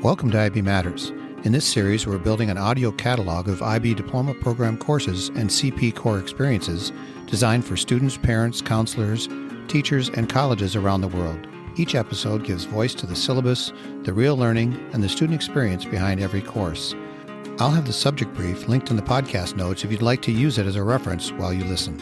Welcome to IB Matters. In this series, we're building an audio catalog of IB Diploma program courses and CP core experiences designed for students, parents, counselors, teachers, and colleges around the world. Each episode gives voice to the syllabus, the real learning, and the student experience behind every course. I'll have the subject brief linked in the podcast notes if you'd like to use it as a reference while you listen.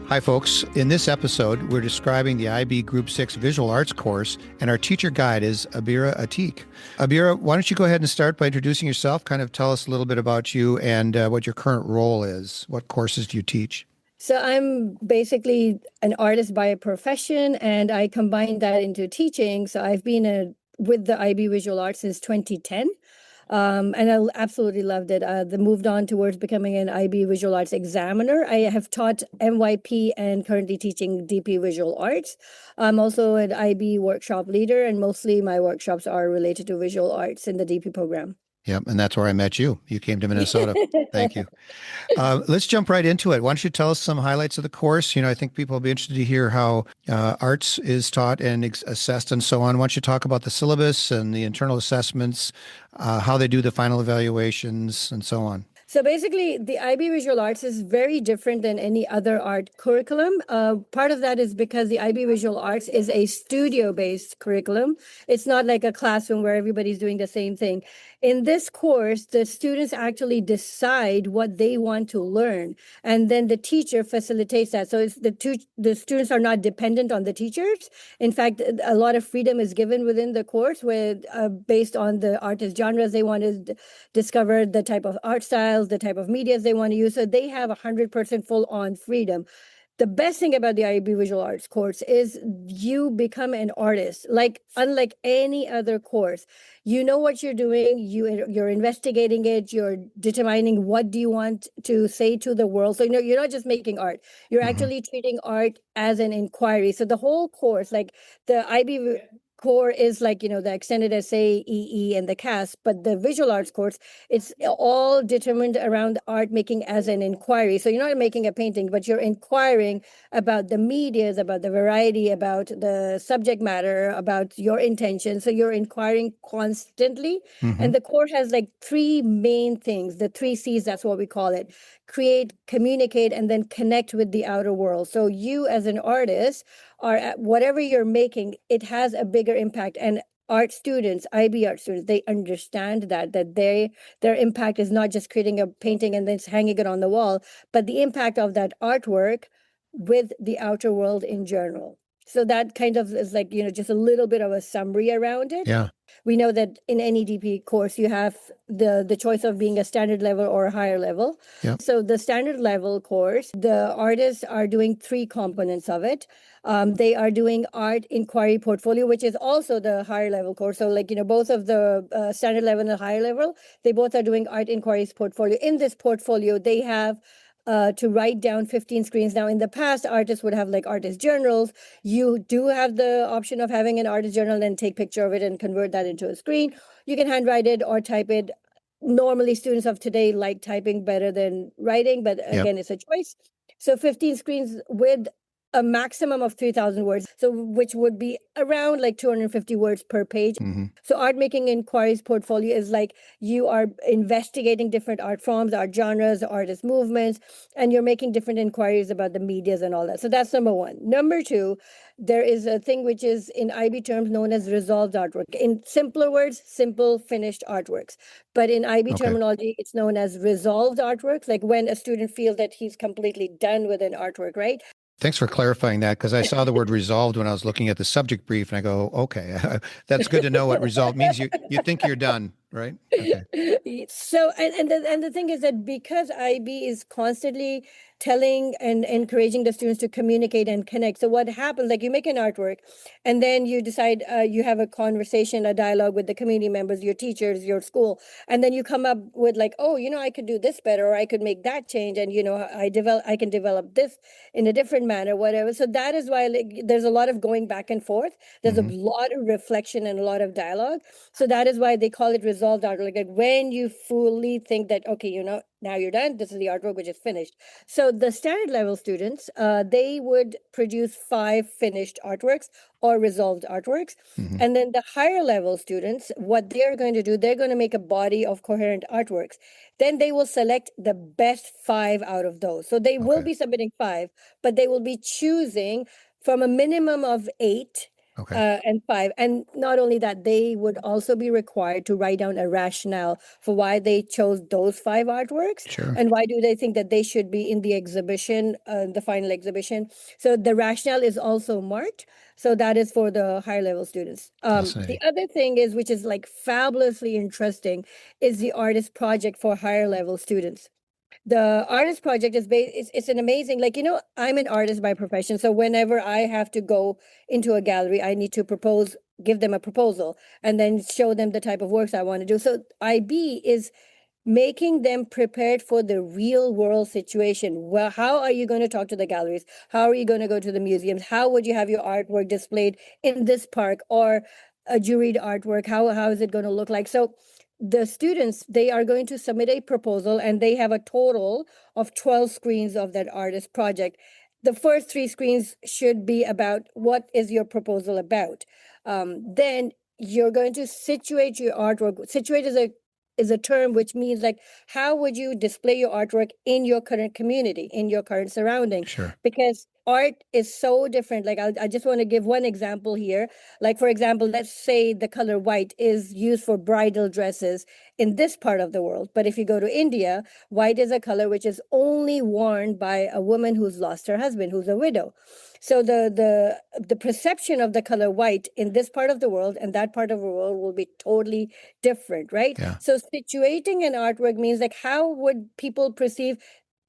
Hi, folks. In this episode, we're describing the IB Group 6 Visual Arts course, and our teacher guide is Abeera Atique. Abeera, why don't you go ahead and start by introducing yourself, kind of tell us a little bit about you and what your current role is. What courses do you teach? So I'm basically an artist by profession, and I combine that into teaching. So I've been with the IB Visual Arts since 2010. And I absolutely loved it. Moved on towards becoming an IB Visual Arts examiner. I have taught MYP and currently teaching DP Visual Arts. I'm also an IB workshop leader, and mostly my workshops are related to visual arts in the DP program. Yep, and that's where I met you. You came to Minnesota. Thank you. Let's jump right into it. Why don't you tell us some highlights of the course? I think people will be interested to hear how arts is taught and assessed and so on. Why don't you talk about the syllabus and the internal assessments, how they do the final evaluations, and so on? So basically, the IB Visual Arts is very different than any other art curriculum. Part of that is because the IB Visual Arts is a studio-based curriculum. It's not like a classroom where everybody's doing the same thing. In this course, the students actually decide what they want to learn, and then the teacher facilitates that. So it's the students are not dependent on the teachers. In fact, a lot of freedom is given within the course based on the artist genres they want to discover, the type of art styles, the type of medias they want to use. So they have 100% full-on freedom. The best thing about the IB Visual Arts course is you become an artist, unlike any other course. You know what you're doing, you're investigating it, you're determining what do you want to say to the world. So you're not just making art, you're actually treating art as an inquiry. So the whole course, like the IB core is the extended essay, EE, and the CAS, but the visual arts course, it's all determined around art making as an inquiry. So you're not making a painting, but you're inquiring about the medias, about the variety, about the subject matter, about your intention. So you're inquiring constantly. And the core has three main things, the three C's, that's what we call it: create, communicate, and then connect with the outer world. So you as an artist whatever you're making, it has a bigger impact. And art students, IB art students, they understand that their impact is not just creating a painting and then hanging it on the wall, but the impact of that artwork with the outer world in general. So that kind of is just a little bit of a summary around it. Yeah. We know that in any DP course, you have the choice of being a standard level or a higher level. Yep. So the standard level course, the artists are doing three components of it. They are doing art inquiry portfolio, which is also the higher level course. So both of the standard level and the higher level, they both are doing art inquiries portfolio. In this portfolio, they have to write down 15 screens. Now, in the past, artists would have artist journals. You do have the option of having an artist journal and take picture of it and convert that into a screen. You can handwrite it or type it. Normally, students of today like typing better than writing, but again, it's a choice. So 15 screens with a maximum of 3,000 words, so which would be around 250 words per page. So art making inquiries portfolio is you are investigating different art forms, art genres, artist movements, and you're making different inquiries about the medias and all that. So that's number one. Number two, there is a thing which is in IB terms known as resolved artwork. In simpler words, simple finished artworks. But in IB terminology, it's known as resolved artworks, like when a student feels that he's completely done with an artwork, right? Thanks for clarifying that, because I saw the word resolved when I was looking at the subject brief, and I go, okay, that's good to know what resolved means. You think you're done, right? Okay. So, and the thing is that because IB is constantly telling and encouraging the students to communicate and connect. So what happens, you make an artwork and then you decide you have a conversation, a dialogue with the community members, your teachers, your school, and then you come up with I could do this better, or I could make that change, and I can develop this in a different manner, whatever. So that is why there's a lot of going back and forth. There's a lot of reflection and a lot of dialogue. So that is why they call it resolved art. When you fully think that, okay, now you're done. This is the artwork which is finished. So the standard level students, they would produce 5 finished artworks or resolved artworks. Hmm. And then the higher level students, what they're going to do, they're going to make a body of coherent artworks. Then they will select the best 5 out of those. So they will Okay. be submitting 5, but they will be choosing from a minimum of 8 Okay. and 5. And not only that, they would also be required to write down a rationale for why they chose those 5 artworks Sure. and why do they think that they should be in the exhibition, the final exhibition. So the rationale is also marked. So that is for the higher level students. The Fascinating. other thing is, which is like fabulously interesting, is the artist project for higher level students. The artist project is it's an amazing, like, I'm an artist by profession. So whenever I have to go into a gallery, I need to give them a proposal and then show them the type of works I want to do. So IB is making them prepared for the real world situation. Well, how are you going to talk to the galleries? How are you going to go to the museums? How would you have your artwork displayed in this park or a juried artwork? How is it going to look like? So the students, they are going to submit a proposal and they have a total of 12 screens of that artist project. The first 3 screens should be about what is your proposal about. Then you're going to situate your artwork. Situate is a term which means like how would you display your artwork in your current community, in your current surrounding, Sure. because art is so different. Like I just want to give one example here. Like, for example, let's say the color white is used for bridal dresses in this part of the world, but if you go to India, white is a color which is only worn by a woman who's lost her husband, who's a widow. So the perception of the color white in this part of the world and that part of the world will be totally different, right? Yeah. So situating an artwork means like how would people perceive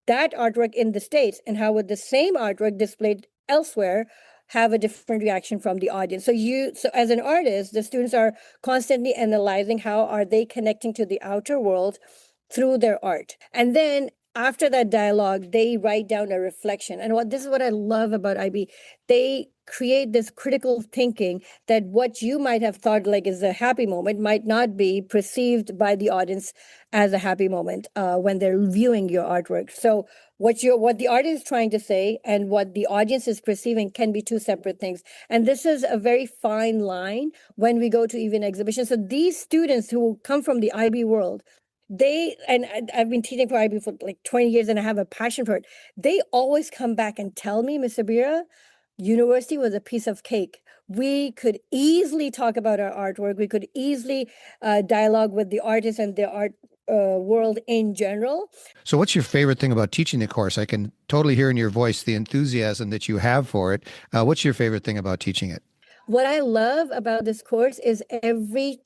that artwork in the States and how would the same artwork displayed elsewhere have a different reaction from the audience. So as an artist, the students are constantly analyzing how are they connecting to the outer world through their art. And then after that dialogue, they write down a reflection. And this is what I love about IB. They create this critical thinking that what you might have thought like is a happy moment might not be perceived by the audience as a happy moment when they're viewing your artwork. So what the artist is trying to say and what the audience is perceiving can be two separate things. And this is a very fine line when we go to even exhibitions. So these students who come from the IB world, I've been teaching for IB for like 20 years and I have a passion for it. They always come back and tell me, Miss Abeera, university was a piece of cake. We could easily talk about our artwork. We could easily dialogue with the artists and the art world in general. So, what's your favorite thing about teaching the course? I can totally hear in your voice the enthusiasm that you have for it. What's your favorite thing about teaching it? What I love about this course is every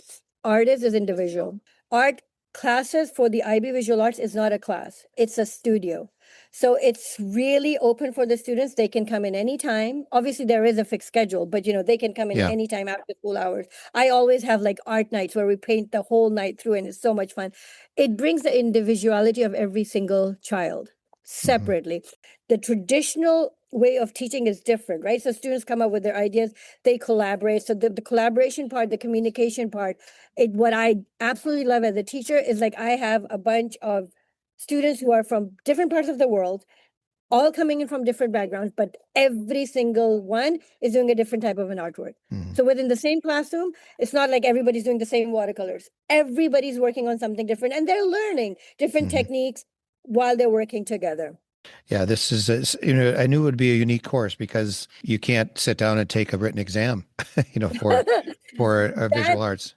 artist is individual. Art classes for the IB Visual Arts is not a class, it's a studio. So it's really open for the students. They can come in anytime. Obviously, there is a fixed schedule, but they can come in Yeah. anytime after school hours. I always have like art nights where we paint the whole night through, and it's so much fun. It brings the individuality of every single child Hmm. separately. The traditional way of teaching is different, right? So students come up with their ideas, they collaborate. So the collaboration part, the communication part, what I absolutely love as a teacher is like I have a bunch of students who are from different parts of the world, all coming in from different backgrounds, but every single one is doing a different type of an artwork. Hmm. So within the same classroom, it's not like everybody's doing the same watercolors. Everybody's working on something different and they're learning different Hmm. techniques while they're working together. Yeah, this is, I knew it would be a unique course because you can't sit down and take a written exam, for That visual arts.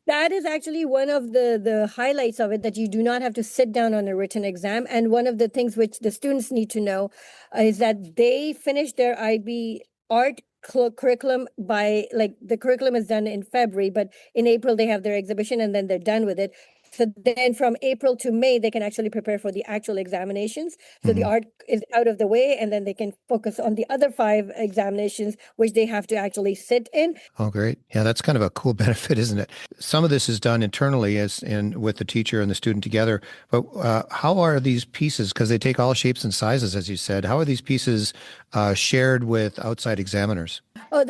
That is actually one of the highlights of it, that you do not have to sit down on a written exam. And one of the things which the students need to know is that they finish their IB art curriculum by, like, the curriculum is done in February, but in April they have their exhibition and then they're done with it. So then from April to May, they can actually prepare for the actual examinations. So the Hmm. art is out of the way, and then they can focus on the other 5 examinations, which they have to actually sit in. Oh, great. Yeah, that's kind of a cool benefit, isn't it? Some of this is done internally as in with the teacher and the student together. But how are these pieces, because they take all shapes and sizes, as you said, how are these pieces shared with outside examiners? Oh,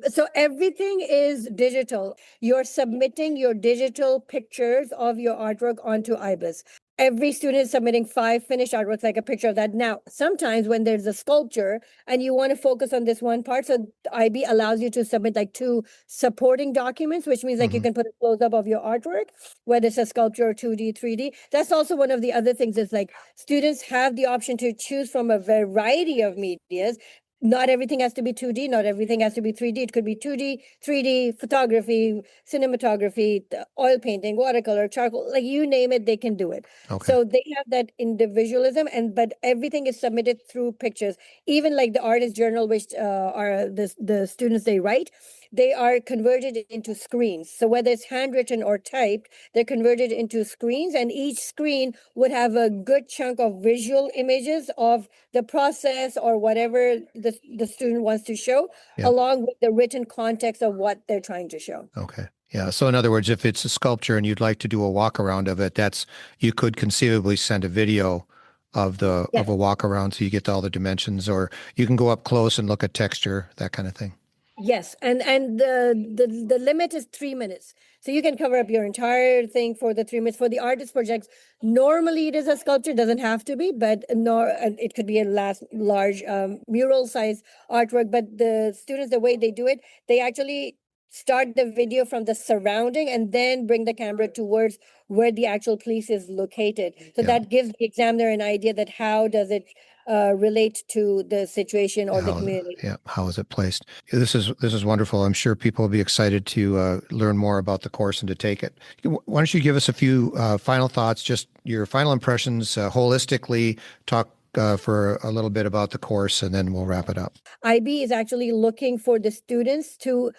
so everything is digital. You're submitting your digital pictures of your artwork onto IBIS. every student is submitting 5 finished artworks, like a picture of that. Now, sometimes when there's a sculpture and you want to focus on this one part, so IB allows you to submit like 2 supporting documents, which means like you Mhm. can put a close-up of your artwork, whether it's a sculpture or 2D, 3D. That's also one of the other things is like students have the option to choose from a variety of medias. Not everything has to be 2D, not everything has to be 3D. It could be 2D, 3D, photography, cinematography, oil painting, watercolor, charcoal, like you name it, they can do it. Okay. So they have that individualism, but everything is submitted through pictures. Even like the artist journal, which are the students they write, they are converted into screens. So whether it's handwritten or typed, they're converted into screens, and each screen would have a good chunk of visual images of the process or whatever the student wants to show, Yeah. along with the written context of what they're trying to show. Okay. Yeah. So in other words, if it's a sculpture and you'd like to do a walk around of it, you could conceivably send a video of Yes. a walk around so you get all the dimensions, or you can go up close and look at texture, that kind of thing. Yes, and the limit is 3 minutes, so you can cover up your entire thing for the 3 minutes. For the artist projects, normally it is a sculpture, doesn't have to be, but nor it could be a large mural size artwork. But the students, the way they do it, they actually start the video from the surrounding and then bring the camera towards where the actual place is located. So Yeah. that gives the examiner an idea that how does it relate to the situation or the community. How is it placed? This is wonderful. I'm sure people will be excited to learn more about the course and to take it. Why don't you give us a few final thoughts, just your final impressions, holistically, talk for a little bit about the course, and then we'll wrap it up. IB is actually looking for the students to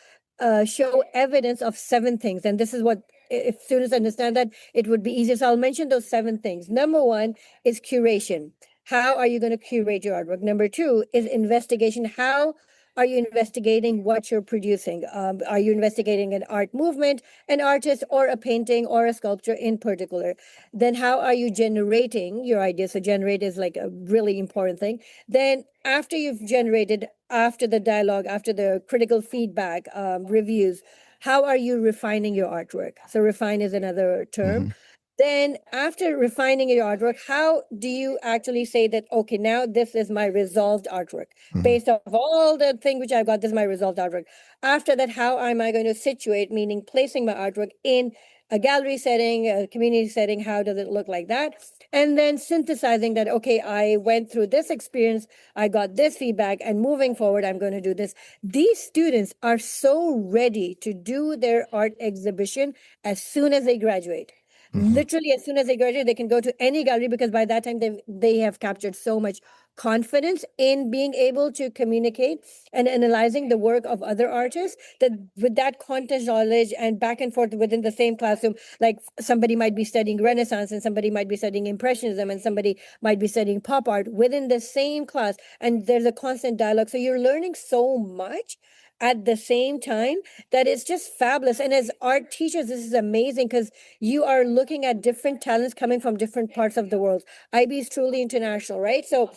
show evidence of 7 things. And this is what, if students understand that, it would be easier. So I'll mention those 7 things. Number 1 is curation. How are you going to curate your artwork? Number 2 is investigation. How are you investigating what you're producing? Are you investigating an art movement, an artist, or a painting or a sculpture in particular? Then how are you generating your ideas? So generate is like a really important thing. Then after you've generated, after the dialogue, after the critical feedback, reviews, how are you refining your artwork? So refine is another term. Mm-hmm. Then after refining your artwork, how do you actually say that, okay, now this is my resolved artwork? Mm-hmm. Based off all the thing which I've got, this is my resolved artwork. After that, how am I going to situate, meaning placing my artwork in a gallery setting, a community setting? How does it look like that? And then synthesizing that, okay, I went through this experience, I got this feedback, and moving forward, I'm going to do this. These students are so ready to do their art exhibition as soon as they graduate. Mm-hmm. Literally, as soon as they graduate, they can go to any gallery because by that time they have captured so much confidence in being able to communicate and analyzing the work of other artists, that with that context knowledge and back and forth within the same classroom, like somebody might be studying Renaissance and somebody might be studying Impressionism and somebody might be studying pop art within the same class, and there's a constant dialogue. So you're learning so much at the same time that it's just fabulous. And as art teachers, this is amazing because you are looking at different talents coming from different parts of the world. IB is truly international, right? So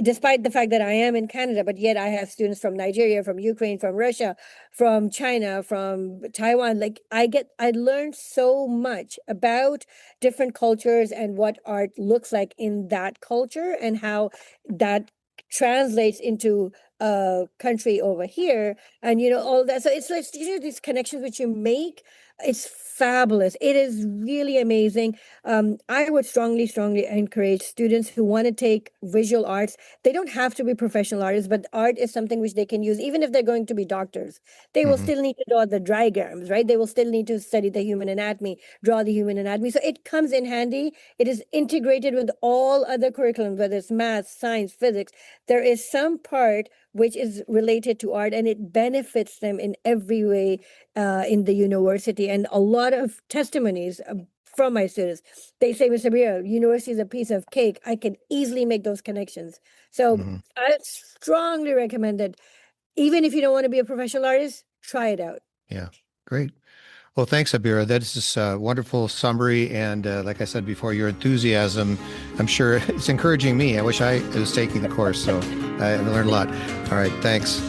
despite the fact that I am in Canada, but yet I have students from Nigeria, from Ukraine, from Russia, from China, from Taiwan. Like I learned so much about different cultures and what art looks like in that culture and how that translates into a country over here, and all that. So it's like these connections which you make. It's fabulous. It is really amazing. I would strongly encourage students who want to take visual arts. They don't have to be professional artists, but art is something which they can use. Even if they're going to be doctors, they will Mm-hmm. still need to draw the diagrams, right? They will still need to study the human anatomy, draw the human anatomy. So it comes in handy. It is integrated with all other curriculums, whether it's math, science, physics. There is some part which is related to art, and it benefits them in every way in the university. And a lot of testimonies from my students, they say, Mr. Abeera, university is a piece of cake. I can easily make those connections. So Mm-hmm. I strongly recommend that even if you don't want to be a professional artist, try it out. Yeah, great. Well, thanks, Abeera. That is just a wonderful summary. And like I said before, your enthusiasm, I'm sure it's encouraging me. I wish I was taking the course, so I learned a lot. All right, thanks.